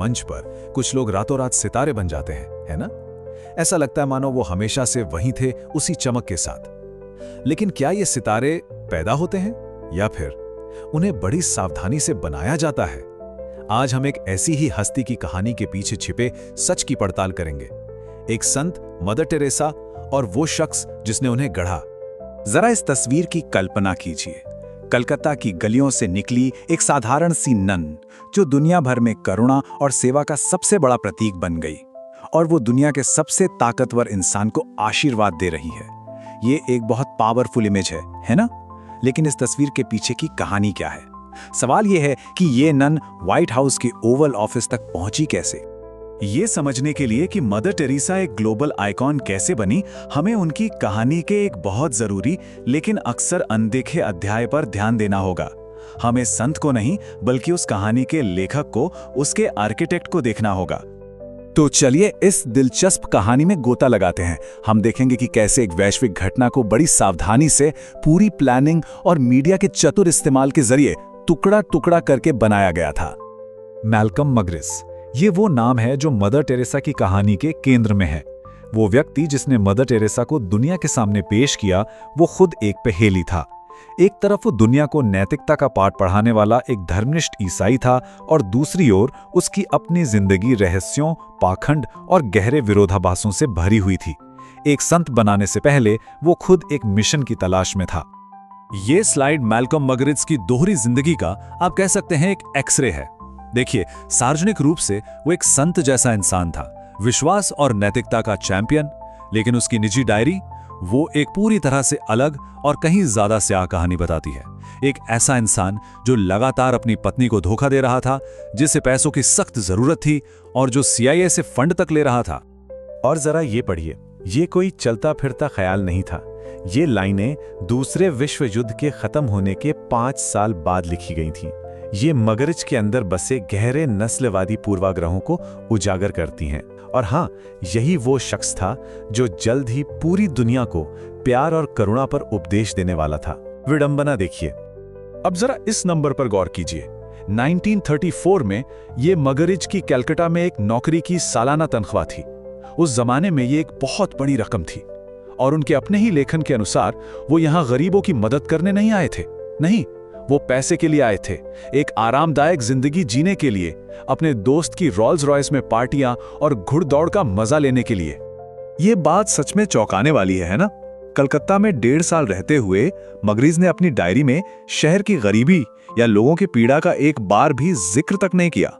मंच पर कुछ लोग रातों रात सितारे बन जाते हैं, है ना? ऐसा लगता है मानो वो हमेशा से वहीं थे, उसी चमक के साथ। लेकिन क्या ये सितारे पैदा होते हैं या फिर उन्हें बड़ी सावधानी से बनाया जाता है? आज हम एक ऐसी ही हस्ती की कहानी के पीछे छिपे सच की पड़ताल करेंगे। एक संत, मदर टेरेसा, और वो शख्स जिसने उन्हें गढ़ा। जरा इस तस्वीर की कल्पना कीजिए। कलकत्ता की गलियों से निकली एक साधारण सी नन, जो दुनिया भर में करुणा और सेवा का सबसे बड़ा प्रतीक बन गई, और वो दुनिया के सबसे ताकतवर इंसान को आशीर्वाद दे रही है। ये एक बहुत पावरफुल इमेज है ना? लेकिन इस तस्वीर के पीछे की कहानी क्या है? सवाल ये है कि ये नन व्हाइट हाउस के ओवल ऑफिस तक पहुंची कैसे? ये समझने के लिए कि मदर टेरेसा एक ग्लोबल आइकॉन कैसे बनी, हमें उनकी कहानी के एक बहुत जरूरी लेकिन अक्सर अनदेखे अध्याय पर ध्यान देना होगा। हमें संत को नहीं, बल्कि उस कहानी के लेखक को, उसके आर्किटेक्ट को देखना होगा। तो चलिए इस दिलचस्प कहानी में गोता लगाते हैं। हम देखेंगे कि कैसे एक वैश्विक घटना को बड़ी सावधानी से, पूरी प्लानिंग और मीडिया के चतुर इस्तेमाल के जरिए टुकड़ा टुकड़ा करके बनाया गया था। मैल्कम मगरिस, ये वो नाम है जो मदर टेरेसा की कहानी के केंद्र में है। वो व्यक्ति जिसने मदर टेरेसा को दुनिया के सामने पेश किया, वो खुद एक पहेली था। एक तरफ वो दुनिया को नैतिकता का पाठ पढ़ाने वाला एक धर्मनिष्ठ ईसाई था, और दूसरी ओर उसकी अपनी जिंदगी रहस्यों, पाखंड और गहरे विरोधाभासों से भरी हुई थी। एक संत बनाने से पहले वो खुद एक मिशन की तलाश में था। ये स्लाइड मैल्कम मगरिस की दोहरी जिंदगी का, आप कह सकते हैं, एक एक्सरे है। देखिए, सार्वजनिक रूप से वो एक संत जैसा इंसान था, विश्वास और नैतिकता का चैंपियन। लेकिन उसकी निजी डायरी, वो एक पूरी तरह से अलग और कहीं ज्यादा स्याह कहानी बताती है। एक ऐसा इंसान जो लगातार अपनी पत्नी को धोखा दे रहा था, जिसे पैसों की सख्त जरूरत थी, और जो CIA से फंड तक ले रहा था। और जरा ये पढ़िए, ये कोई चलता फिरता ख्याल नहीं था। ये लाइनें दूसरे विश्व युद्ध के खत्म होने के 5 साल बाद लिखी गई थीं। ये मगरिच के अंदर बसे गहरे नस्लवादी पूर्वाग्रहों को उजागर करती हैं। और हाँ, यही वो शख्स था जो जल्द ही पूरी दुनिया को प्यार और करुणा पर उपदेश देने वाला था। विडंबना देखिए। अब जरा इस नंबर पर गौर कीजिए। 1934 में ये मगरिच की कलकत्ता में एक नौकरी की सालाना तनख्वाह थी। उस जमाने में ये एक बहुत बड़ी रकम थी। और उनके अपने ही लेखन के अनुसार वो यहाँ गरीबों की मदद करने नहीं आए थे। नहीं, वो पैसे के लिए आए थे, एक आरामदायक जिंदगी जीने के लिए, अपने दोस्त की रोल्स रॉयस में पार्टियां और घुड़दौड़ का मजा लेने के लिए। ये बात सच में चौंकाने वाली है ना? कलकत्ता में 1.5 साल रहते हुए मगरिस ने अपनी डायरी में शहर की गरीबी या लोगों की पीड़ा का एक बार भी जिक्र तक नहीं किया।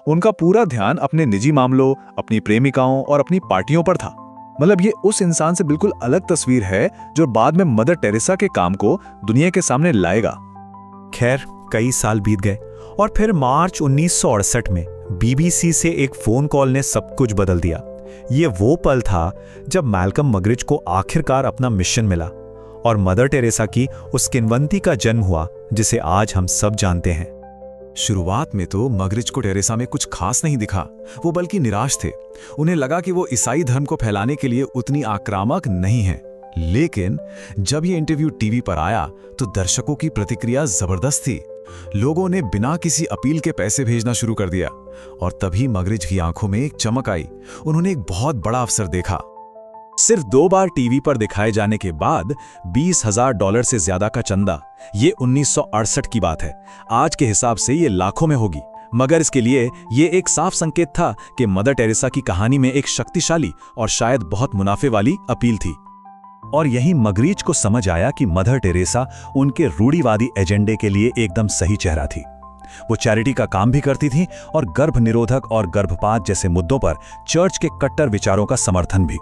उनका पूरा ध्यान अपने निजी मामलों, अपनी प्रेमिकाओं और अपनी पार्टियों पर था। मतलब ये उस इंसान से बिल्कुल अलग तस्वीर है जो बाद में मदर टेरेसा के काम को दुनिया के सामने लाएगा। खैर, कई साल बीत गए और फिर मार्च 1968 में BBC से एक फोन कॉल ने सब कुछ बदल दिया। ये वो पल था जब मैल्कम मगरिच को आखिरकार अपना मिशन मिला और मदर टेरेसा की उस किंवदंती का जन्म हुआ जिसे आज हम सब जानते हैं। शुरुआत में तो मगरिच को टेरेसा में कुछ खास नहीं दिखा, वो बल्कि निराश थे। उन्हें लगा कि वो ईसाई धर्म को फैलाने के लिए उतनी आक्रामक नहीं है। लेकिन जब ये इंटरव्यू टीवी पर आया तो दर्शकों की प्रतिक्रिया जबरदस्त थी। लोगों ने बिना किसी अपील के पैसे भेजना शुरू कर दिया, और तभी मगरिच की आंखों में एक चमक आई। उन्होंने एक बहुत बड़ा अवसर देखा। सिर्फ 2 बार टीवी पर दिखाए जाने के बाद $20,000 से ज्यादा का चंदा। ये 1968 की बात है। आज के हिसाब से ये लाखों में होगी, मगर इसके लिए ये एक साफ संकेत था कि मदर टेरेसा की कहानी में एक शक्तिशाली और शायद बहुत मुनाफे वाली अपील थी। और यही मगरिच को समझ आया कि मदर टेरेसा उनके रूढ़िवादी एजेंडे के लिए एकदम सही चेहरा थी। वो चैरिटी का काम भी करती थी और गर्भ निरोधक और गर्भपात जैसे मुद्दों पर चर्च के कट्टर विचारों का समर्थन भी।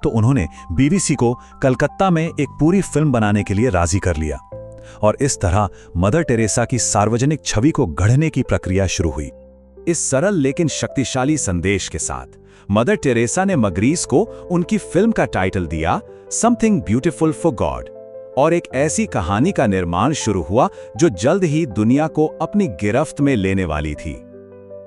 तो उन्होंने BBC को कलकत्ता में एक पूरी फिल्म बनाने के लिए राजी कर लिया, और इस तरह मदर टेरेसा की सार्वजनिक छवि को गढ़ने की प्रक्रिया शुरू हुई। इस सरल लेकिन शक्तिशाली संदेश के साथ मदर टेरेसा ने मगरिस को उनकी फिल्म का टाइटल दिया समथिंग ब्यूटीफुल फॉर गॉड, और एक ऐसी कहानी का निर्माण शुरू हुआ जो जल्द ही दुनिया को अपनी गिरफ्त में लेने वाली थी।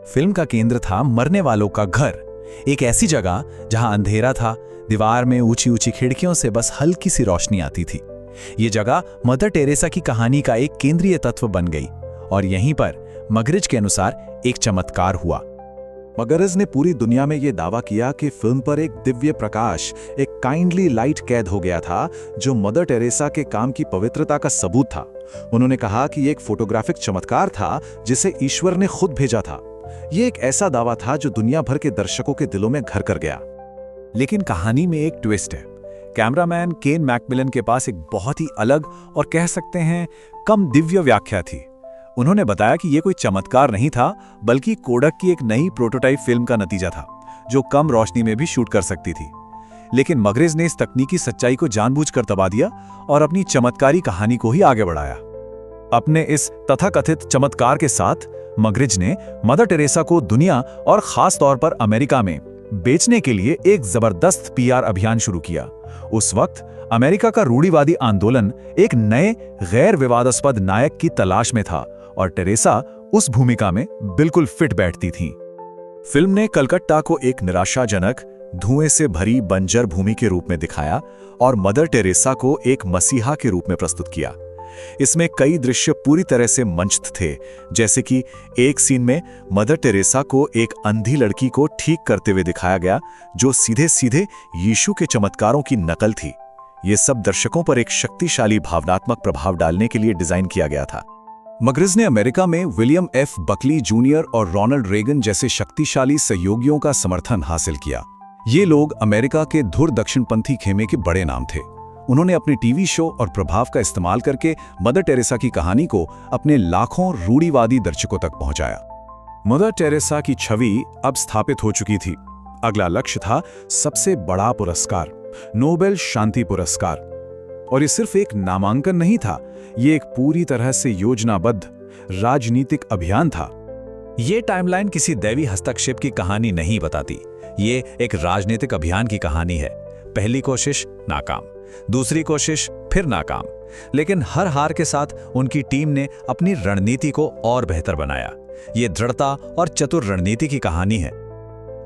फिल्म का केंद्र था मरने वालों का घर, एक ऐसी जगह जहां अंधेरा था, दीवार में ऊंची ऊंची खिड़कियों से बस हल्की सी रोशनी आती थी। ये जगह मदर टेरेसा की कहानी का एक केंद्रीय तत्व बन गई, और यहीं पर मगरिच के अनुसार एक चमत्कार हुआ। मगरज ने पूरी दुनिया में यह दावा किया कि फिल्म पर एक दिव्य प्रकाश, एक काइंडली लाइट कैद हो गया था जो मदर टेरेसा के काम की पवित्रता का सबूत था। उन्होंने कहा कि यह एक फोटोग्राफिक चमत्कार था जिसे ईश्वर ने खुद भेजा था। यह एक ऐसा दावा था जो दुनिया भर के दर्शकों के दिलों में घर कर गया। लेकिन कहानी में एक ट्विस्ट है। कैमरामैन केन मैकमिलन के पास एक बहुत ही अलग और कह सकते हैं कम दिव्य व्याख्या थी। उन्होंने बताया कि यह कोई चमत्कार नहीं था, बल्कि कोडक की एक नई प्रोटोटाइप फिल्म का नतीजा था जो कम रोशनी में भी शूट कर सकती थी। लेकिन मगरेज ने इस तकनीकी सच्चाई को जानबूझकर दबा दिया और अपनी चमत्कारी कहानी को ही आगे बढ़ाया। अपने इस तथाकथित चमत्कार के साथ मगरेज ने मदर टेरेसा को दुनिया और खास तौर पर अमेरिका में बेचने के लिए एक जबरदस्त पीआर अभियान शुरू किया। उस वक्त अमेरिका का रूढ़िवादी आंदोलन एक नए गैर विवादास्पद नायक की तलाश में था और टेरेसा उस भूमिका में बिल्कुल फिट बैठती थीं। फिल्म ने कलकत्ता को एक निराशाजनक, धुएं से भरी बंजर भूमि के रूप में दिखाया और मदर टेरेसा को एक मसीहा के रूप में प्रस्तुत किया। इसमें कई दृश्य पूरी तरह से मंचित थे, जैसे कि एक सीन में मदर टेरेसा को एक अंधी लड़की को ठीक करते हुए दिखाया गया जो सीधे सीधे यीशु के चमत्कारों की नकल थी। ये सब दर्शकों पर एक शक्तिशाली भावनात्मक प्रभाव डालने के लिए डिजाइन किया गया था। मगरेज ने अमेरिका में विलियम एफ बकली जूनियर और रोनाल्ड रेगन जैसे शक्तिशाली सहयोगियों का समर्थन हासिल किया। ये लोग अमेरिका के धुर दक्षिणपंथी खेमे के बड़े नाम थे। उन्होंने अपने टीवी शो और प्रभाव का इस्तेमाल करके मदर टेरेसा की कहानी को अपने लाखों रूढ़िवादी दर्शकों तक पहुंचाया। मदर टेरेसा की छवि अब स्थापित हो चुकी थी। अगला लक्ष्य था सबसे बड़ा पुरस्कार, नोबेल शांति पुरस्कार। और ये सिर्फ एक नामांकन नहीं था, ये एक पूरी तरह से योजनाबद्ध राजनीतिक अभियान था। ये टाइमलाइन किसी दैवी हस्तक्षेप की कहानी नहीं बताती, ये एक राजनीतिक अभियान की कहानी है। पहली कोशिश नाकाम, दूसरी कोशिश फिर नाकाम, लेकिन हर हार के साथ उनकी टीम ने अपनी रणनीति को और बेहतर बनाया। ये दृढ़ता और चतुर रणनीति की कहानी है।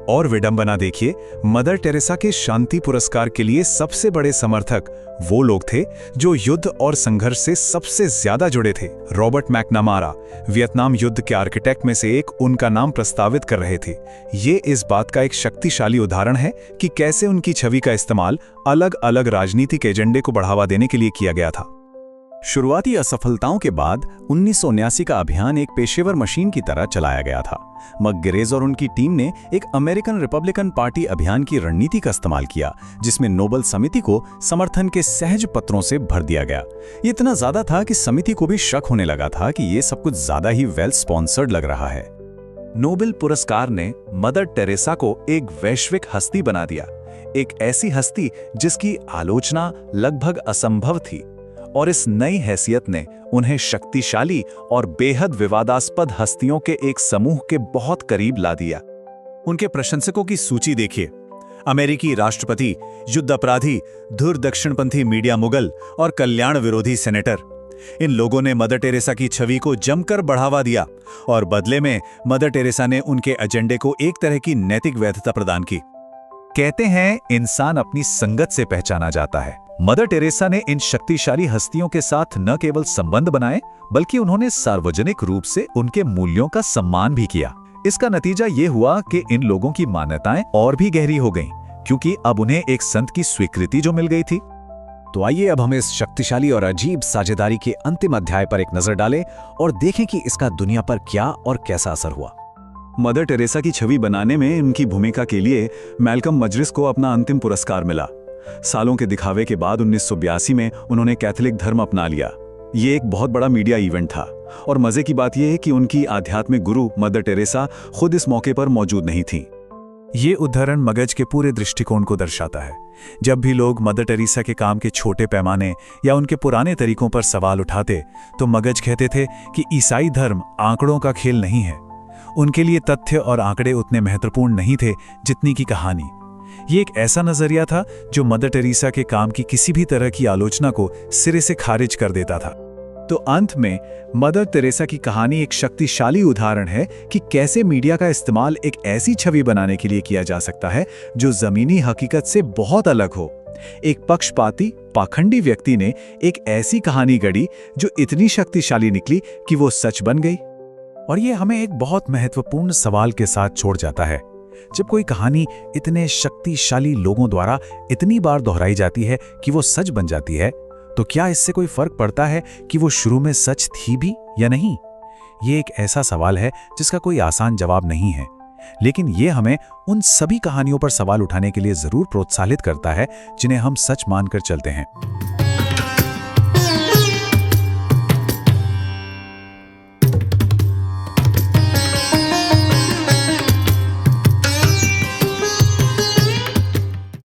और विडंबना देखिए, मदर टेरेसा के शांति पुरस्कार के लिए सबसे बड़े समर्थक वो लोग थे जो युद्ध और संघर्ष से सबसे ज्यादा जुड़े थे। रॉबर्ट मैकनमारा, वियतनाम युद्ध के आर्किटेक्ट में से एक, उनका नाम प्रस्तावित कर रहे थे। ये इस बात का एक शक्तिशाली उदाहरण है कि कैसे उनकी छवि का इस्तेमाल अलग अलग राजनीतिक एजेंडे को बढ़ावा देने के लिए किया गया था। शुरुआती असफलताओं के बाद 1979 का अभियान एक पेशेवर मशीन की तरह चलाया गया था। मगरेज और उनकी टीम ने एक अमेरिकन रिपब्लिकन पार्टी अभियान की रणनीति का इस्तेमाल किया, जिसमें नोबेल समिति को समर्थन के सहज पत्रों से भर दिया गया। ये इतना ज्यादा था कि समिति को भी शक होने लगा था कि ये सब कुछ ज्यादा ही वेल स्पॉन्सर्ड लग रहा है। नोबेल पुरस्कार ने मदर टेरेसा को एक वैश्विक हस्ती बना दिया, एक ऐसी हस्ती जिसकी आलोचना लगभग असंभव थी। और इस नई हैसियत ने उन्हें शक्तिशाली और बेहद विवादास्पद हस्तियों के एक समूह के बहुत करीब ला दिया। उनके प्रशंसकों की सूची देखिए। अमेरिकी राष्ट्रपति, युद्ध अपराधी, धुर दक्षिणपंथी मीडिया मुगल और कल्याण विरोधी सेनेटर। इन लोगों ने मदर टेरेसा की छवि को जमकर बढ़ावा दिया और बदले में मदर टेरेसा ने उनके एजेंडे को एक तरह की नैतिक वैधता प्रदान की। कहते हैं, इंसान अपनी संगत से पहचाना जाता है। मदर टेरेसा ने इन शक्तिशाली हस्तियों के साथ न केवल संबंध बनाए, बल्कि उन्होंने सार्वजनिक रूप से उनके मूल्यों का सम्मान भी किया। इसका नतीजा ये हुआ कि इन लोगों की मान्यताएं और भी गहरी हो गईं, क्योंकि अब उन्हें एक संत की स्वीकृति जो मिल गई थी। तो आइए अब हम इस शक्तिशाली और अजीब साझेदारी के अंतिम अध्याय पर एक नजर डालें और देखें कि इसका दुनिया पर क्या और कैसा असर हुआ। मदर टेरेसा की छवि बनाने में उनकी भूमिका के लिए मैल्कम मजरिस को अपना अंतिम पुरस्कार मिला। सालों के दिखावे के बाद 1982 में उन्होंने कैथोलिक धर्म अपना लिया। ये एक बहुत बड़ा मीडिया इवेंट था और मजे की बात यह है कि उनकी आध्यात्मिक गुरु मदर टेरेसा खुद इस मौके पर मौजूद नहीं थी। ये उदाहरण मगज के पूरे दृष्टिकोण को दर्शाता है। जब भी लोग मदर टेरेसा के काम के छोटे पैमाने या उनके पुराने तरीकों पर सवाल उठाते, तो मगज कहते थे कि ईसाई धर्म आंकड़ों का खेल नहीं है। उनके लिए तथ्य और आंकड़े उतने महत्वपूर्ण नहीं थे जितनी की कहानी। ये एक ऐसा नजरिया था जो मदर टेरेसा के काम की किसी भी तरह की आलोचना को सिरे से खारिज कर देता था। तो अंत में मदर टेरेसा की कहानी एक शक्तिशाली उदाहरण है कि कैसे मीडिया का इस्तेमाल एक ऐसी छवि बनाने के लिए किया जा सकता है जो जमीनी हकीकत से बहुत अलग हो। एक पक्षपाती, पाखंडी व्यक्ति ने एक ऐसी कहानी गढ़ी जो इतनी शक्तिशाली निकली कि वो सच बन गई। और ये हमें एक बहुत महत्वपूर्ण सवाल के साथ छोड़ जाता है। जब कोई कहानी इतने शक्तिशाली लोगों द्वारा इतनी बार दोहराई जाती है कि वो सच बन जाती है, तो क्या इससे कोई फर्क पड़ता है कि वो शुरू में सच थी भी या नहीं? ये एक ऐसा सवाल है जिसका कोई आसान जवाब नहीं है, लेकिन ये हमें उन सभी कहानियों पर सवाल उठाने के लिए जरूर प्रोत्साहित करता है जिन्हें हम सच मानकर चलते हैं।